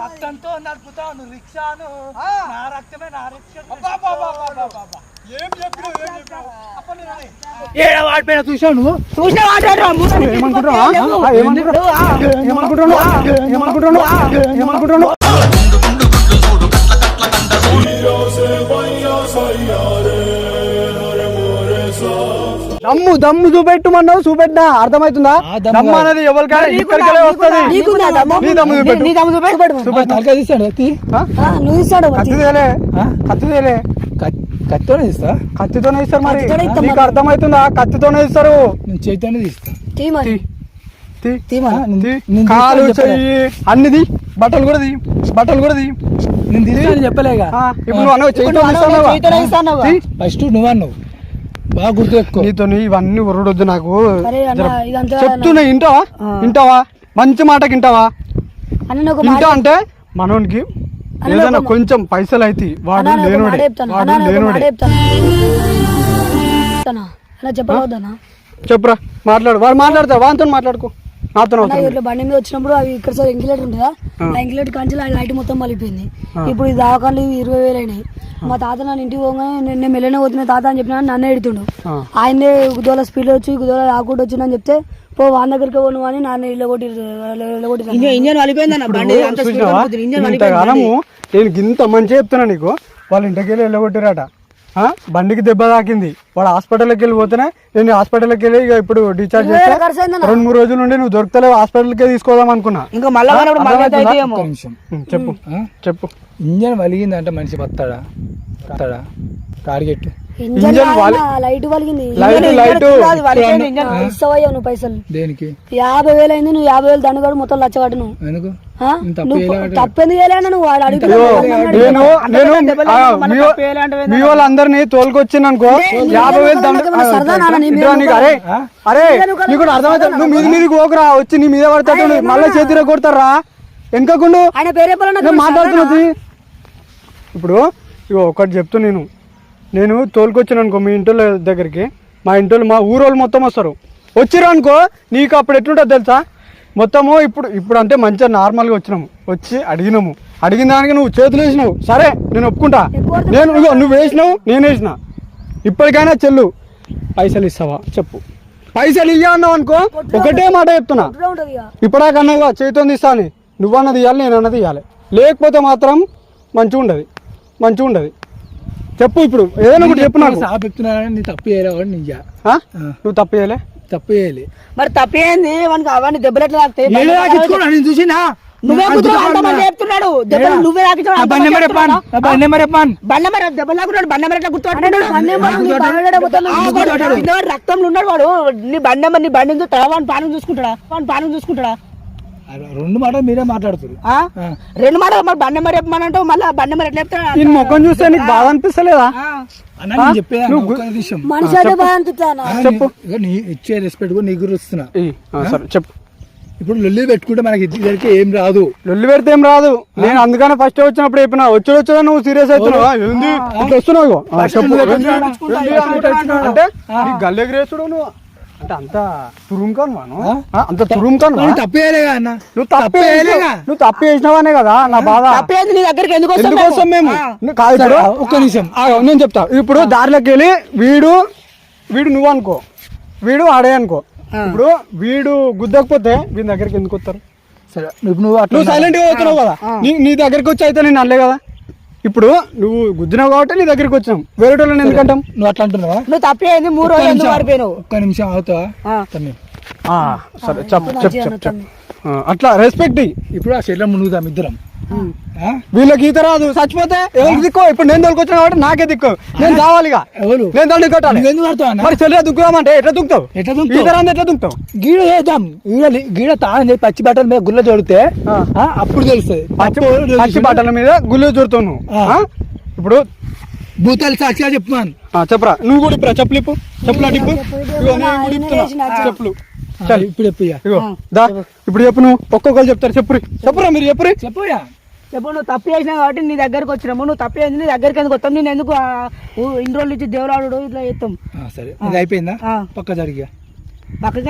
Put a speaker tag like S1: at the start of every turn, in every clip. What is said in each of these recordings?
S1: రక్తంతో నడుపుతావు నువ్వు రిక్షాను. నా రక్తమే నా రిక్షా. ఏం చెప్పినావు వాడిపోయిన చూసావు నువ్వు? ఏమనుకుంటున్నావు? దమ్ము చూపెట్టమన్నావు, చూపెట్టినా అర్థమవుతుందా? దమ్ము అనేది ఎవరికైనా ఇక్కడికే వస్తుంది. కత్తితోనే ఇస్తా. కత్తితోనే ఇస్తారు. మరి నీకు అర్థమవుతుందా? కత్తితోనే ఇస్తారు. నేను చేతితోనే తీస్తా. కాలు చెయ్యి అన్నిది, బట్టలు కూడా తీ. నేను తీసి చెప్పలేగా. ఇప్పుడు ఫస్ట్ నువ్వు అన్నావు, బాగా గుర్తు ఎక్కువ. నీతో ఇవన్నీ ఉరడొద్దు నాకు. చెప్తున్నా, వింటావా? మంచి మాటకి వింటావా? ఇంటా అంటే మనోనికి ఏదైనా కొంచెం పైసలు అయితే వాడు లేనోడే. చెప్పురా, మాట్లాడు. వాడు మాట్లాడతా, వాడితో మాట్లాడుకో.
S2: బండి మీద వచ్చినప్పుడు అవి ఇక్కడ సార్ ఎంకిలేటర్ ఉంటుందా, ఆ ఎంకిలేటర్ కాంచి లైట్ మొత్తం మలిపోయింది. ఇప్పుడు ఈ దావకాలు 20,000 అయినాయి. మా తాత నన్ను ఇంటికి పోగానే నేను మెల్లనే పోతున్నా తాత అని చెప్పిన నన్ను ఎడుతుండు. ఆయనే గుద్దోల స్పీడ్ వచ్చి గుద్దోల ఆకుండా వచ్చిందని చెప్తే పో వాన్ దగ్గరికి పోను అని నాన్న
S1: నేను ఇంత మంచి చెప్తున్నా నీకు. వాళ్ళ ఇంటికి వెళ్ళి వెళ్ళగొట్టిరాట. బండికి దెబ్బ తాకింది. వాడు హాస్పిటల్కి వెళ్ళి పోతేనే నేను హాస్పిటల్కి వెళ్ళి ఇక ఇప్పుడు డిశ్చార్జ్ చేస్తే 2-3 రోజుల నుండి నువ్వు దొరకలేవు. హాస్పిటల్కే తీసుకోదాం అనుకున్నా. ఇంకా చెప్పు.
S3: ఇంజన్ వలిగిందంటే మనిషి బతాడా టార్గెట్
S2: లైట్ వలిగింది. పైసలు
S3: దేనికి?
S2: 50,000 అయింది. నువ్వు 50,000 దండగాడు మొత్తం లచ్చగట్టు. నువ్వు తప్పెందుకు వేయలేనా? నువ్వు
S1: మీ వాళ్ళందరినీ తోలుకొచ్చింది అనుకో 50,000 అరే నీకు అర్థమవుతుంది. నువ్వు మీది పోకురా, వచ్చి నీ మీద పడతాడు. మళ్ళీ చేతిలో కొడతారా వెనకకుండా మాట్లాడుతున్నది. ఇప్పుడు ఒకటి చెప్తూ నేను తోలుకొచ్చాను అనుకో మీ ఇంట్లో దగ్గరికి. మా ఇంట్లో మా ఊరోళ్ళు మొత్తం వస్తారు. వచ్చిర్రు అనుకో నీకు అప్పుడు ఎట్లుంటుంది తెలుసా? మొత్తము ఇప్పుడు అంటే మంచిగా నార్మల్గా వచ్చినాము. వచ్చి అడిగిన దానికి నువ్వు చేతులు వేసినావు. సరే నేను ఒప్పుకుంటా. నువ్వు వేసినావు, నేను వేసిన. ఇప్పటికైనా చెల్లు పైసలు ఇస్తావా చెప్పు. పైసలు ఇయ్యా అన్నావు అనుకో ఒకటే మాట చెప్తున్నా. ఇప్పటికన్నావుగా చేతితో ఇస్తా అని. నువ్వన్నది ఇవ్వాలి, నేను అన్నది ఇవ్వాలి. లేకపోతే మాత్రం మంచిగా ఉండదు. చెప్పు. ఇప్పుడు ఏదైనా ఒకటి చెప్పు. నాకు
S3: చెప్తున్నా తప్పు చేయలే.
S1: నువ్వు తప్పు చేయాలి.
S2: మరి తప్పేంది? వానికి అవన్నీ దెబ్బలు
S3: చూసినా
S2: నువ్వే చెప్తున్నాడు. నువ్వే రక్తంలో ఉన్నాడు వాడు. నీ బండి చూస్తాడా? వాడిని పానం చూసుకుంటాడా?
S3: 2 మాటలు మీరే మాట్లాడుతారు.
S2: 2 మాటలు మరి బండి మరి చెప్పమనంటావు. మళ్ళీ బండి మరి ఎట్లా చెప్తాడు?
S1: నేను ముఖం చూస్తే నీకు బాధ అనిపిస్తలేదా?
S2: మనిషి అంటే బాధ అనిపిస్తా.
S1: చెప్పు.
S3: ఇచ్చే రెస్పెక్ట్ కూడా నీకు ఇస్తున్నా.
S1: చెప్పు.
S3: ఇప్పుడు లొల్లి పెట్టుకుంటే మనకి ఇద్దరికి ఏం రాదు.
S1: లొల్లి పెడితే ఏం రాదు. నేను అందుకనే ఫస్ట్ వచ్చినప్పుడు చెప్పినా. వచ్చా నువ్వు సీరియస్ అవుతున్నావు. వస్తున్నావు అంటే గల్లెగిరేస్తుడు నువ్వు. అంటే అంత తురుంకాను నువ్వు తప్పు చేసినావనే కదా నా బాధ. ఎందుకు వస్తాం మేము? ఒక్క నిమిషం నేను చెప్తా. ఇప్పుడు దారిలోకి వెళ్ళి వీడు నువ్వు అనుకో, వీడు ఆడే అనుకో. ఇప్పుడు వీడు గుద్దకపోతే వీడి దగ్గరికి ఎందుకు వస్తారు?
S3: సరే నువ్వు
S1: సైలెంట్ గా పోతున్నావు కదా. నీ దగ్గరికి వచ్చి అయితే నేను అనలే కదా. ఇప్పుడు నువ్వు గుద్దినావు కాబట్టి నీ దగ్గరికి వచ్చినాం. వేరే వాళ్ళని ఎందుకంటాం?
S3: నువ్వు అట్లా అంటున్నావా?
S2: నువ్వు తప్పేది 3 రోజులు పడిపోయినావు.
S3: ఒక్క నిమిషం అవుతావా?
S1: సరే చెప్పు. అట్లా రెస్పెక్ట్.
S3: ఇప్పుడు ఆ చెట్ల మునుగుదాం ఇద్దరం.
S1: వీళ్ళకి ఈత రాదు, చచ్చిపోతే ఎవరికి దిక్కో? ఇప్పుడు నేను తోలుకొచ్చిన కాబట్టి నాకే దిక్కు. నేను కావాలిగా.
S3: ఎవరు?
S1: నేను తోడు కొట్టాలి. మరి చెల్లె దుక్కుదామంటే ఎట్లా దుక్కుతావు? ఎట్లా దుక్కుతావు?
S3: గీడ వేద్దాం. గీడ తాను పచ్చి బట్టల మీద గుల్ల జోడితే అప్పుడు తెలుస్తుంది.
S1: పచ్చి బట్టల మీద గుళ్ళు జోడుతావు నువ్వు. ఇప్పుడు
S3: భూతాలు సాక్షిగా చెప్తున్నాను.
S1: చెప్పరా నువ్వు కూడా. ఇప్పుడు చెప్పులు చెప్పులు ఇప్పుడు చెప్పు. నువ్వు ఒక్కొక్కరు చెప్తారు. చెప్పురా మీరు చెప్పురా.
S2: నువ్వు తప్పు చేసినావు కాబట్టి నీ దగ్గరకు వచ్చినాము. నువ్వు తప్పు చేసి నీ దగ్గరికి ఎందుకు వస్తాం? నేను ఎందుకు ఇన్ని రోజులు ఇచ్చి దేవులాడు ఇట్లా చేస్తాం.
S3: సరే అది అయిపోయిందా? పక్క జరిగా
S1: అంటే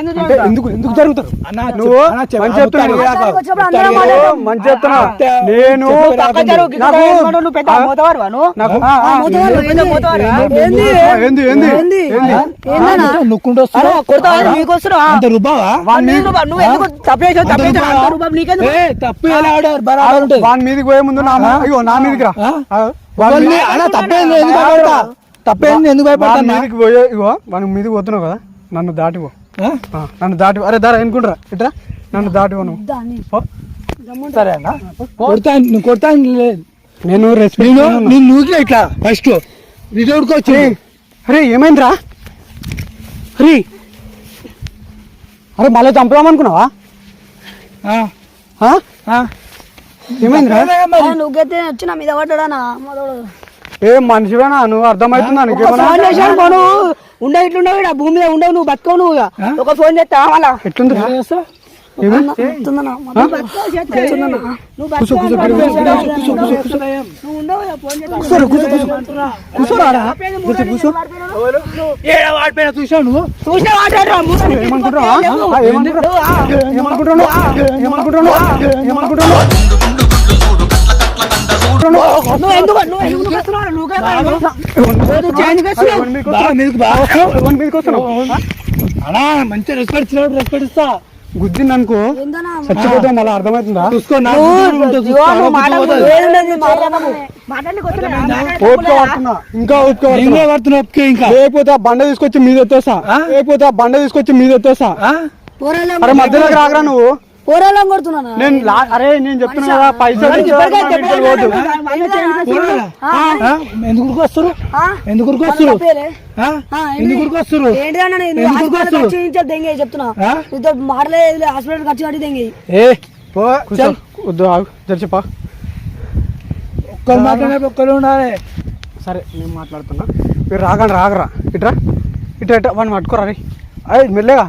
S1: ఎందుకు ఎందుకు జరుగుతారు
S3: అన్న,
S1: నువ్వు
S3: అన్న, చెప్పు.
S1: మంచి చెప్తున్నావు
S3: అన్న,
S2: మాట్లాడుకు వచ్చినప్పుడు అందరం మాట్లాడతాం.
S1: మంచి చెప్తున్నా నేను ఏంది ఏంది ఏంది
S2: ఏందన్నా?
S3: నుక్కుంటూ వస్తున్నావు అంత రుబావా తప్పు ఎలా ఆడారు బరాబర్ ఉంటుంది
S1: వాని మీదకి పోయే ముందు అయ్యో నా మీదకి రా
S3: అన్న తప్పేంది ఎందుకు భయపడతా తప్పేంది ఎందుకు భయపడతా
S1: వాని మీదకి పోయే ఇగో వాని మీదకి పోతున్నావు కదా నన్ను దాటిపో నన్ను దాటి అరే దారా ఎన్నుకుంటారా ఇట్రా నన్ను దాటిపో నువ్వు
S2: దాన్ని
S1: పో.
S3: సరే అన్న కొడతాను నువ్వు కొడతాను లేదు
S1: నేను రెస్పెక్ట్
S3: నేను నూకి ఇట్లా ఫస్ట్ రిటర్న్కి వచ్చి
S1: అరే ఏమైందిరా అరే అరే మళ్ళీ చంపుదామనుకున్నావా ఏమైందిరా
S2: నువ్వుకైతే వచ్చి నా మీద పడ్డాడా మొదలు
S1: ఏ మనిషివేనా నువ్వు అర్థమవుతుందా నీకేమన్నా
S2: ఉండే ఇట్లుండవు ఈడ భూమి మీద ఉండవు నువ్వు బతుకవు నువ్వు ఇక. ఒక ఫోన్ చేస్తా మళ్ళా
S1: ఎట్లుందిరా
S2: చెప్తుందన్నా, మొత్తం బతుకవు చేస్తా. చెప్తుందన్నా. నువ్వు బతుకవు నువ్వు ఉండవు ఇక, ఫోన్ చేస్తా.
S3: చూసావు నువ్వు
S2: చూసినా మాట్లాడరా
S1: ఏమనుకుంటున్నావా ఏమనుకుంటున్నావు ఏమనుకుంటున్నావు
S2: నువ్వు ఎందుకు వస్తున్నావు? నువ్వుకే
S1: మీదకి వస్తున్నావు
S3: అన్నా మంచి రెస్పెక్ట్ ఇచ్చినప్పుడు రెస్పెక్ట్ ఇస్తా
S1: గుద్దింది అనుకో
S2: ఏందన్నా?
S1: చచ్చిపోతే మళ్ళీ అర్థమవుతుందా
S3: చూసుకో నా
S1: ఓపిక పడుతున్నా ఇంకా ఓపిక పడుతున్నా
S3: పడుతున్నా ఇంకా
S1: లేకపోతే ఆ బండ తీసుకొచ్చి మీద ఎత్తేసా లేకపోతే ఆ బండ తీసుకొచ్చి మీద ఎత్తేసా అరే మధ్యలోకి రాకరా నువ్వు
S2: పోరాలం కొడుతున్నా
S1: నేను అరే నేను చెప్తున్నా కదా పైసలు
S3: ఎందుకు వస్తారు ఎందుకు వస్తారు ఎందుకు వస్తారు
S2: దెంగే చెప్తున్నా నీతో మాటలే హాస్పిటల్ ఖర్చు కట్టి దెంగే
S1: వద్దు చెప్పా
S3: ఒక్కరు మాట్లాడే ఒక్కరు ఉండాలి
S1: సరే నేను మాట్లాడుతున్నా మీరు రాగరా ఇట్రా ఇట్లా వాడిని పట్టుకోరా రే అయ్యి మెల్లగా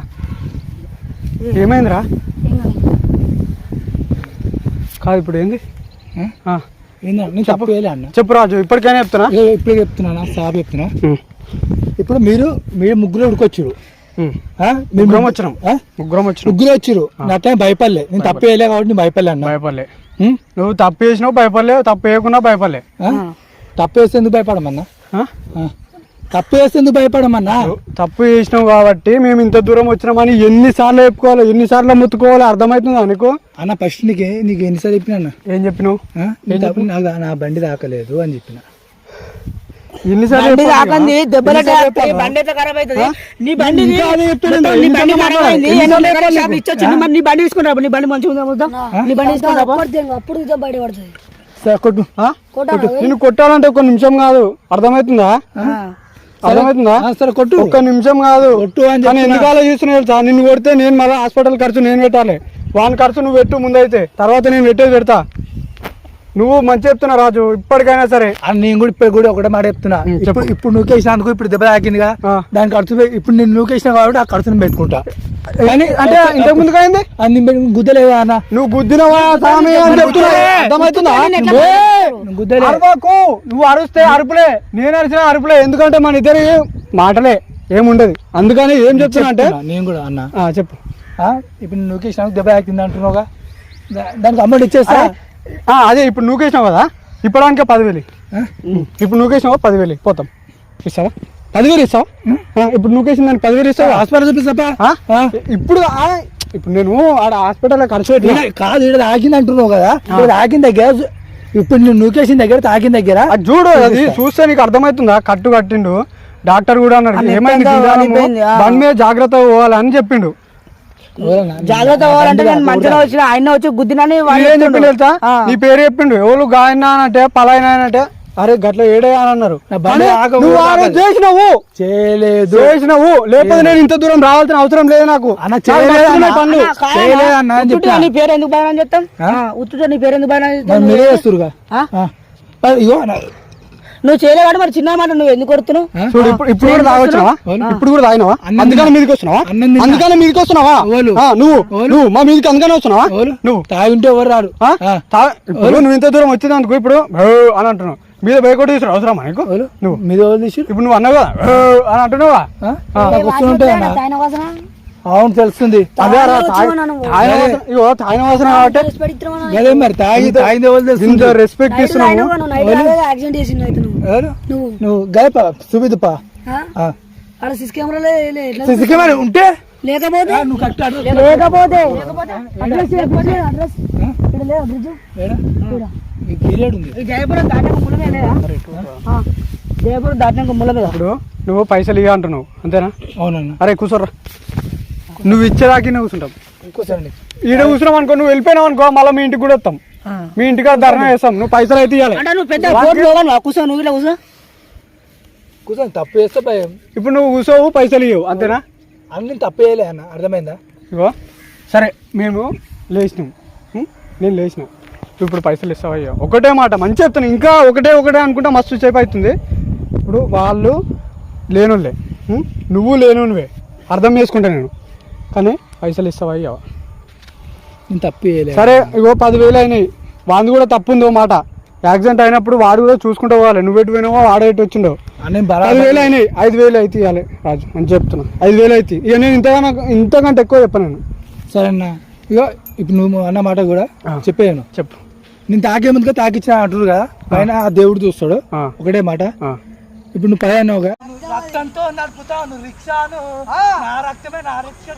S1: ఏమైందిరా కాదు ఇప్పుడు ఏంది
S3: నేను తప్పు చేయలే అన్న
S1: చెప్పు రాజు ఇప్పటికైనా చెప్తున్నా
S3: ఇప్పుడు చెప్తున్నా సార్ చెప్తున్నా ఇప్పుడు మీరు ముగ్గురు ఉడుకొచ్చారు
S1: ముగ్గురం వచ్చినాం
S3: నా టైం భయపడలే నేను తప్పు చేయలే కాబట్టి నేను భయపడలే అన్న
S1: భయపడలే నువ్వు తప్పు చేసినావు భయపడలేవు తప్పు వేయకుండా భయపడలే
S3: తప్పు వేస్తే ఎందుకు భయపడమన్నా తప్పు వేస్తే ఎందుకు భయపడమన్నా
S1: తప్పు చేసినావు కాబట్టి మేము ఇంత దూరం వచ్చినామని ఎన్నిసార్లు చెప్పుకోవాలి ఎన్నిసార్లు ముత్తుకోవాలి అర్థమవుతుందా నీకు
S3: అన్న ఫస్ట్ నీకు ఎన్నిసార్లు చెప్పినా అన్న
S1: ఏం చెప్పినావు
S3: నా బండి దాకలేదు అని చెప్పిన
S1: నేను కొట్టాలంటే ఒక నిమిషం కాదు అర్థమవుతుందా సరే కొట్టు ఒక్క నిమిషం కాదు అని ఎందుకు ఆలోచిస్తున్నా తెలుసా నిన్ను కొడితే నేను మళ్ళీ హాస్పిటల్ ఖర్చు నేను పెట్టాలి వాని ఖర్చు నువ్వు పెట్టు ముందైతే తర్వాత నేను పెట్టేది పెడతా నువ్వు మంచి చెప్తున్నా రాజు ఇప్పటికైనా సరే
S3: నేను కూడా ఇప్పుడు కూడా ఒకటే మాట చెప్తున్నా ఇప్పుడు నువ్వు వేసినందుకు ఇప్పుడు దెబ్బ తాకిందిగా దాని ఖర్చు ఇప్పుడు నేను నువ్వు వేసినా కాబట్టి ఆ ఖర్చును పెట్టుకుంటా
S1: అంటే ఇంతకు ముందుకు అయింది
S3: గుద్దలేదా అన్న
S1: నువ్వు గుద్దినవా సామి అని చెప్తున్నా అర్థమవుతుందా అరవకు నువ్వు అరుస్తే అరుపులే నేను అరిచిన అరుపులే ఎందుకంటే మన ఇద్దరి మాటలే ఏముండదు అందుకని ఏం చెప్తున్నా అంటే
S3: నేను కూడా అన్న
S1: చెప్పు
S3: ఇప్పుడు నువ్వు వేసినందుకు దెబ్బ తాకింది అంటున్నావుగా దానికి అమౌంట్ ఇచ్చేస్తా
S1: అదే ఇప్పుడు నువ్వు వేసినావు కదా ఇప్పడానికి 10,000 ఇప్పుడు నువ్వు వేసినావా 10,000 పోతాం ఇస్తావా 10,000 ఇస్తావా ఇప్పుడు నువ్వు వేసిన దానికి 10,000 ఇస్తావా
S3: హాస్పిటల్ చూపిస్తా
S1: ఇప్పుడు నేను ఆడ హాస్పిటల్ ఖర్చు
S3: కాదు ఇక్కడ తాకింది అంటున్నావు కదా తాకిన దగ్గర ఇప్పుడు నువ్వు నూకేసిన దగ్గర తాకిన దగ్గర
S1: చూడు అది చూస్తే నీకు అర్థమవుతుందా కట్టు కట్టిండు డాక్టర్ కూడా అన్నాడు ఏమైంది బండి మీద జాగ్రత్త పోవాలని చెప్పిండు
S2: జాగ్రత్త పోవాలంటే నేను మంచిగా వచ్చిన ఆయన వచ్చి గుద్దినని
S1: ఏం చెప్పిండు తెలుసా నీ పేరు చెప్పిండు ఎవరు గాయన అంటే పలాయన అంటే అరే గట్ల ఏడే అని అన్నారు చేసినావు చేసినావు లేకపోతే నేను ఇంత దూరం రావాల్సిన అవసరం లేదు నాకు
S2: నీ పేరు ఎందుకు భయం చెప్తాం ఉత్తుతో నీ పేరు ఎందుకు భయం
S3: మీరే చేస్తురుగా
S2: నువ్వు చేయలేవాడు మరి చిన్న మాట నువ్వు ఎందుకు కొడుతున్నావు
S1: చూడు ఇప్పుడు కూడా తాగొచ్చినావా ఇప్పుడు కూడా తాగినావా అందుకని మీదకి వస్తున్నావా అందుకని మీదకి వస్తున్నావా నువ్వు మా మీదకి అందుకని వస్తున్నావా నువ్వు
S3: తాగుంటే ఎవరు రాడు
S1: నువ్వు ఇంత దూరం వచ్చిందనుకో ఇప్పుడు అని అంటున్నావు మీద బయట తీసుకురా అవసరమా నీకు నువ్వు
S3: మీద తీసి
S1: ఇప్పుడు నువ్వు అన్నావు కదా అని అంటున్నావా
S3: అవును తెలుస్తుంది
S1: అదే రా,
S2: వచ్చినా నువ్వు.
S1: తాగిన వాసన కాబట్టి
S2: రెస్పెక్ట్ ఇస్తున్నావా?
S3: అదే మరి తాగింది ఎవరు తెలుస్తుంది
S1: ఇంత రెస్పెక్ట్
S2: నైట్
S1: ఇస్తున్నావు.
S2: తాగినావు నువ్వు, నైట్ తాగేది యాక్సిడెంట్ చేసిండు అయితే నువ్వు.
S3: ఎవరు?
S2: నువ్వు
S3: నువ్వు గయపా చూపిద్దుపా
S2: ఆ? ఆడ సిసి కెమెరాలో ఎట్లా
S3: సిసి కెమెరా ఉంటే
S2: లేకపోతే
S3: నువ్వు కరెక్ట్ అడ్రస్
S2: లేకపోతే అడ్రస్ అడ్రస్ ఇక్కడ లేదా బ్రిడ్జ్
S3: ఈ పీరియడ్ ఉంది
S2: జయపురం దాటినాక ముళ్ళ మీద లేదా జయపురం దాటినాక ముళ్ళ మీద
S1: ఇప్పుడు నువ్వు పైసలు ఇవ్వ అంటున్నావు అంతేనా?
S3: అవునన్నా
S1: అరే కూర్చోర్రా, నువ్వు ఇచ్చేదాకా కూర్చుంటాం.
S3: ఇంకోసారి
S1: ఈడ కూర్చున్నావు అనుకో, నువ్వు వెళ్ళిపోయినావు అనుకో, మళ్ళీ మీ ఇంటికి కూడా వస్తాం. మీ ఇంటికి ధర్నా చేస్తాం, నువ్వు పైసలు అయితే ఇవ్వాలి.
S2: అంటే నువ్వు పెద్ద కోర్టు కూర్చో, నువ్వు ఇలా కూర్చో.
S3: కూర్చొని తప్పు చేస్తే భయం
S1: ఇప్పుడు నువ్వు కూర్చోవు, పైసలు ఇవ్వవు, అంతేనా?
S3: అన్ని తప్పు చేయలే అన్న అర్థమైందా
S1: ఇగో సరే, మేము లేచినాం, నేను లేచిన, ఇప్పుడు పైసలు ఇస్తావా ఇవ్వ? ఒకటే మాట మంచి చెప్తాను, ఇంకా ఒకటే అనుకుంటా మస్తు సేపు అవుతుంది. ఇప్పుడు వాళ్ళు లేనులే, నువ్వు లేనువే, అర్థం చేసుకుంటా నేను, కానీ పైసలు ఇస్తావా ఇవ్వ?
S3: నేను తప్పు చేయలే
S1: సరే ఇగో 10,000 అయినాయి, వాంది కూడా తప్పు ఉందో మాట. యాక్సిడెంట్ అయినప్పుడు వాడు కూడా చూసుకుంటూ పోవాలి, నువ్వు ఎటు పోయినావో వాడు ఎటు వచ్చిండో. 10,000 అయినాయి, 5,000 అయితే ఇవ్వాలి రాజు అని చెప్తున్నా. 5,000 అయితే ఇక నేను ఇంతకంటే ఎక్కువ చెప్పను నేను.
S3: సరే అన్న ఇగో ఇప్పుడు నువ్వు అన్న మాట కూడా చెప్పాను.
S1: చెప్పు.
S3: నేను తాకే ముందుగా తాకిచ్చిన అంటారు కదా, పైన ఆ దేవుడు చూస్తాడు. ఒకటే మాట, ఇప్పుడు నువ్వు పై అన్నావుగా, రక్తంతో నడుపుతాను రిక్షాను, నా రక్తమే నా రిక్షా.